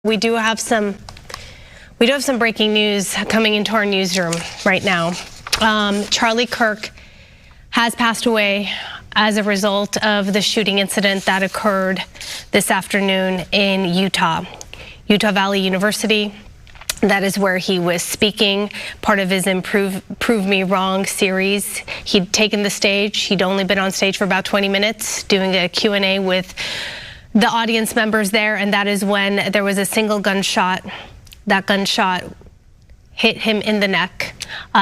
We do have some breaking news coming into our newsroom right now. Charlie Kirk has passed away as a result of the shooting incident that occurred this afternoon in Utah Valley University. That is where he was speaking, part of his Prove Me Wrong series. He'd taken the stage. He'd only been on stage for about 20 minutes doing a Q&A with the audience members there, and that is when there was a single gunshot. That gunshot hit him in the neck.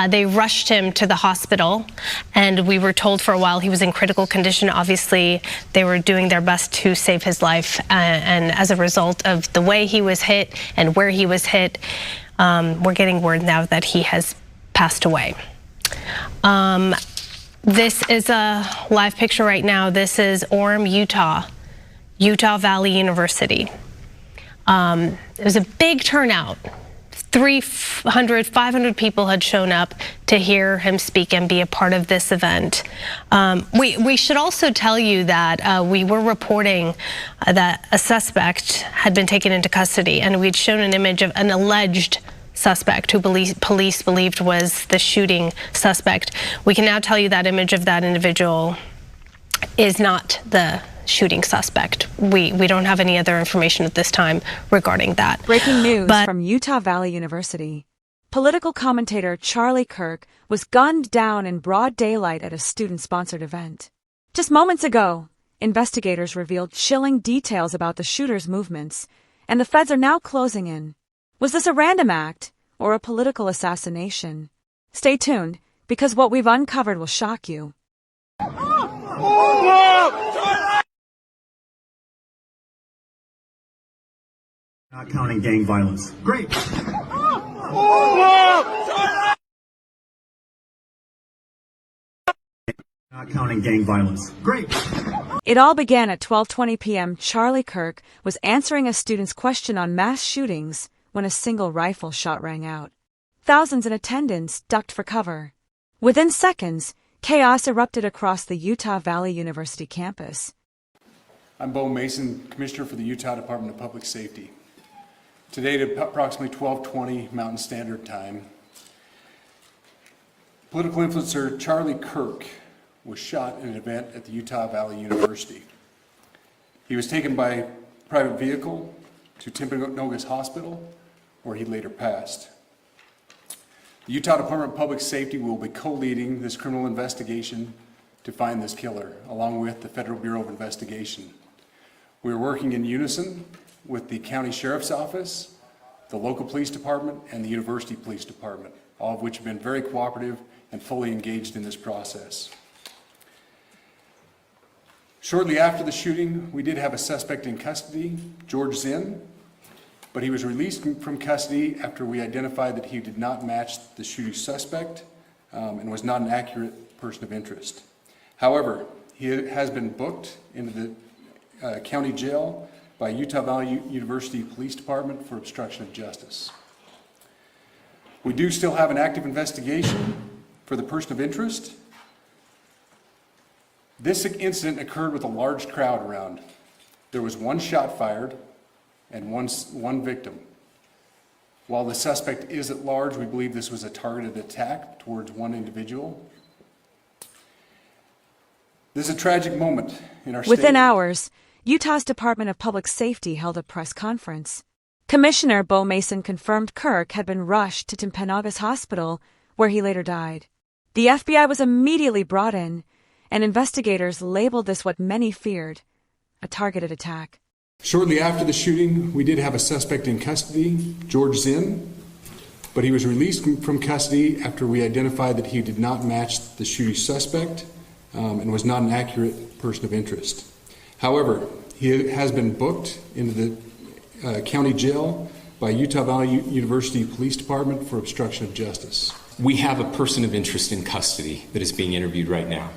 They rushed him to the hospital, and we were told for a while he was in critical condition. Obviously, they were doing their best to save his life, and as a result of the way he was hit and where he was hit, we're getting word now that he has passed away. This is a live picture right now. This is Orem, Utah Valley University. It was a big turnout. 300, 500 people had shown up to hear him speak and be a part of this event. We should also tell you that we were reporting that a suspect had been taken into custody, and we'd shown an image of an alleged suspect who police believed was the shooting suspect. We can now tell you that image of that individual is not the shooting suspect. We don't have any other information at this time regarding that. Breaking news from Utah Valley University. Political commentator Charlie Kirk was gunned down in broad daylight at a student-sponsored event. Just moments ago, investigators revealed chilling details about the shooter's movements, and the feds are now closing in. Was this a random act or a political assassination? Stay tuned, because what we've uncovered will shock you. Not counting gang violence. Great. Not counting gang violence. Great. It all began at 12:20 p.m. Charlie Kirk was answering a student's question on mass shootings when a single rifle shot rang out. Thousands in attendance ducked for cover. Within seconds, chaos erupted across the Utah Valley University campus. I'm Bo Mason, Commissioner for the Utah Department of Public Safety. Today at approximately 12:20 Mountain Standard Time, political influencer Charlie Kirk was shot in an event at the Utah Valley University. He was taken by private vehicle to Timpanogos Hospital, where he later passed. The Utah Department of Public Safety will be co-leading this criminal investigation to find this killer, along with the Federal Bureau of Investigation. We are working in unison with the County Sheriff's Office, the local police department, and the University Police Department, all of which have been very cooperative and fully engaged in this process. Shortly after the shooting, we did have a suspect in custody, George Zinn, but he was released from custody after we identified that he did not match the shooting suspect and was not an accurate person of interest. However, he has been booked into the county jail by Utah Valley University Police Department for obstruction of justice. We do still have an active investigation for the person of interest. This incident occurred with a large crowd around. There was one shot fired and one victim. While the suspect is at large, we believe this was a targeted attack towards one individual. This is a tragic moment in our state. Within hours, Utah's Department of Public Safety held a press conference. Commissioner Bo Mason confirmed Kirk had been rushed to Timpanogos Hospital, where he later died. The FBI was immediately brought in, and investigators labeled this what many feared, a targeted attack. Shortly after the shooting, we did have a suspect in custody, George Zinn, but he was released from custody after we identified that he did not match the shooting suspect and was not an accurate person of interest. However, he has been booked into the county jail by Utah Valley University Police Department for obstruction of justice. We have a person of interest in custody that is being interviewed right now.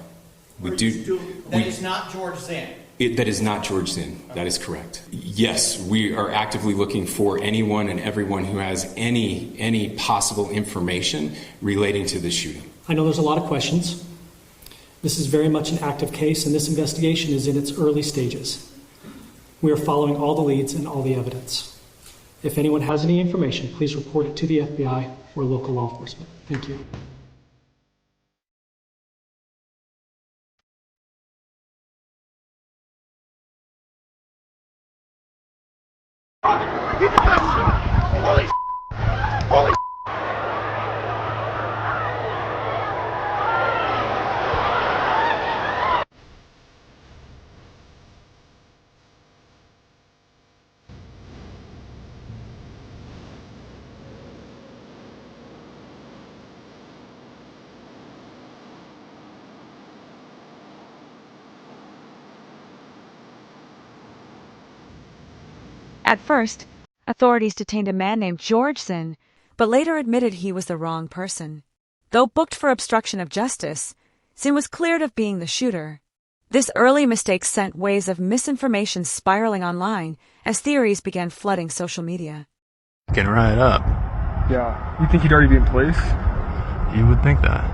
That is not George Zinn. That is not George Zinn. That is correct. Yes, we are actively looking for anyone and everyone who has any possible information relating to the shooting. I know there's a lot of questions. This is very much an active case, and this investigation is in its early stages. We are following all the leads and all the evidence. If anyone has any information, please report it to the FBI or local law enforcement. Thank you. At first, authorities detained a man named George Zinn, but later admitted he was the wrong person. Though booked for obstruction of justice, Zinn was cleared of being the shooter. This early mistake sent waves of misinformation spiraling online as theories began flooding social media. Getting right up. Yeah. You think he'd already be in place? You would think that.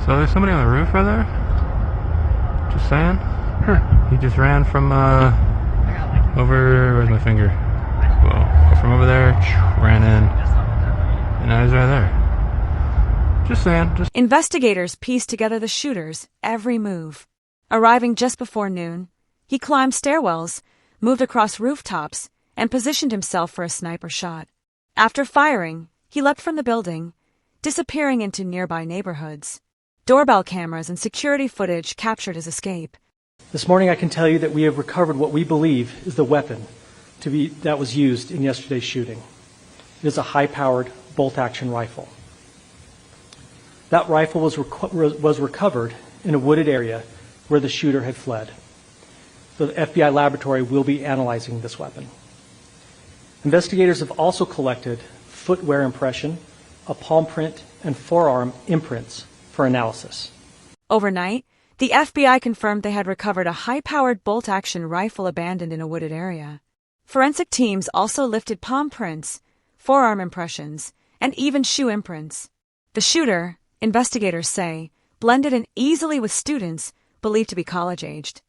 So there's somebody on the roof right there? Just saying? He just ran from, over, where's my finger? Well, from over there, ran in, and now he's right there. Just saying. Investigators pieced together the shooter's every move. Arriving just before noon, he climbed stairwells, moved across rooftops, and positioned himself for a sniper shot. After firing, he leapt from the building, disappearing into nearby neighborhoods. Doorbell cameras and security footage captured his escape. This morning I can tell you that we have recovered what we believe is the weapon that was used in yesterday's shooting. It is a high-powered bolt-action rifle. That rifle was recovered in a wooded area where the shooter had fled. The FBI laboratory will be analyzing this weapon. Investigators have also collected footwear impression, a palm print, and forearm imprints for analysis. Overnight, the FBI confirmed they had recovered a high-powered bolt-action rifle abandoned in a wooded area. Forensic teams also lifted palm prints, forearm impressions, and even shoe imprints. The shooter, investigators say, blended in easily with students believed to be college-aged.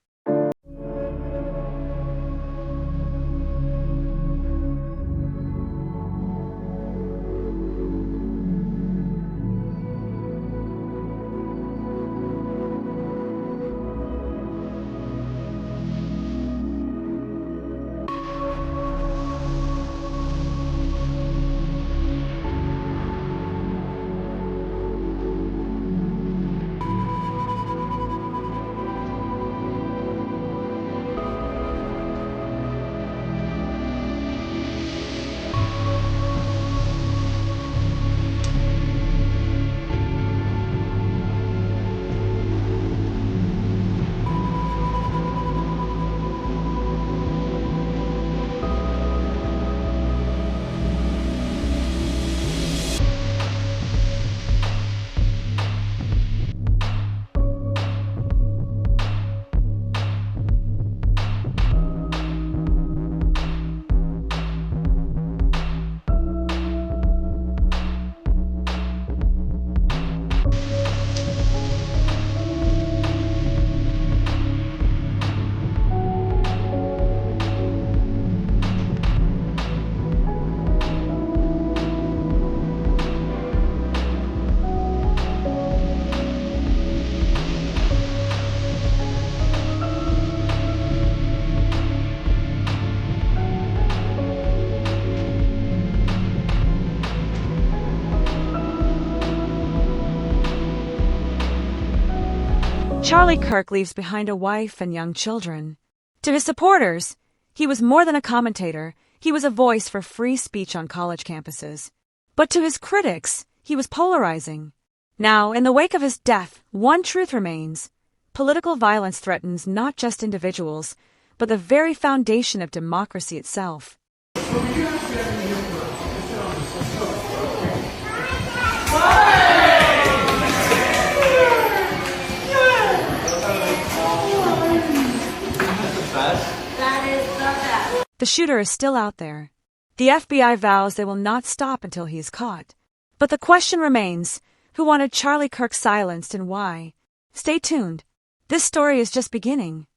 Charlie Kirk leaves behind a wife and young children. To his supporters, he was more than a commentator, he was a voice for free speech on college campuses. But to his critics, he was polarizing. Now, in the wake of his death, one truth remains. Political violence threatens not just individuals, but the very foundation of democracy itself. The shooter is still out there. The FBI vows they will not stop until he is caught. But the question remains, who wanted Charlie Kirk silenced and why? Stay tuned. This story is just beginning.